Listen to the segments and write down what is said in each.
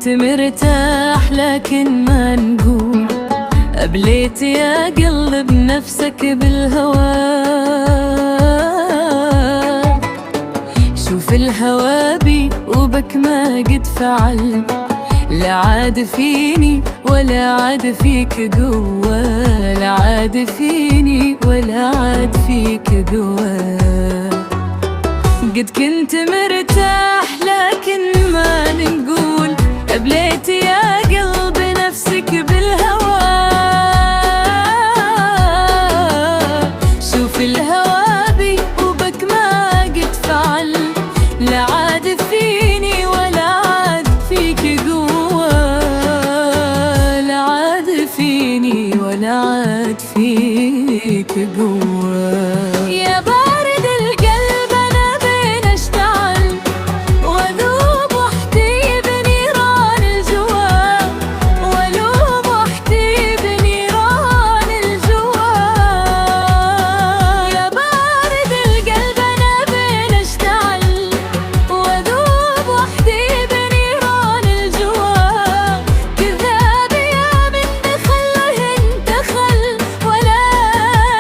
كنت مرتاح لكن ما نقول قبليت يا قلب نفسك بالهوى. شوف الهوى بي وبك ما قد فعل، لا عاد فيني ولا عاد فيك قوة، لا عاد فيني ولا عاد فيك قوة. قد كنت مرتاح لكن ما نقول قبليت يا قلب نفسك بالهوى. شوف الهوى بي وبك ما قد فعل، لا عاد فيني ولا عاد فيك قوة، لا عاد فيني ولا عاد فيك قوة. يا بارد القلب أنا بين أشتعل وأذوب وحدي بنيران الجوا، وألوم وحدي بنيران الجوا. يا بارد القلب أنا بين أشتعل وأذوب وحدي بنيران الجوا. كذاب يا من دخل وانت خل، ولا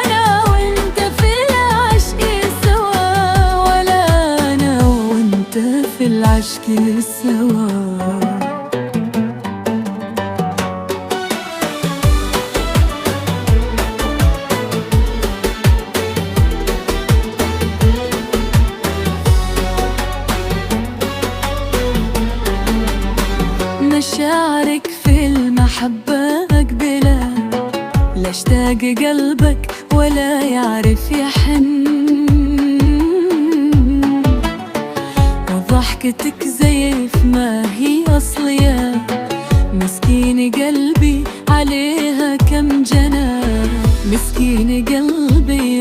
أنا وانت في العشق سوا، ولا أنا وانت في العشق سوا. مشاعرك في المحبة قبلة، لا اشتاق قلبك ولا يعرف يحن. وضحكتك زيف ما هي أصلية، مسكين قلبي عليها كم جنى، مسكين قلبي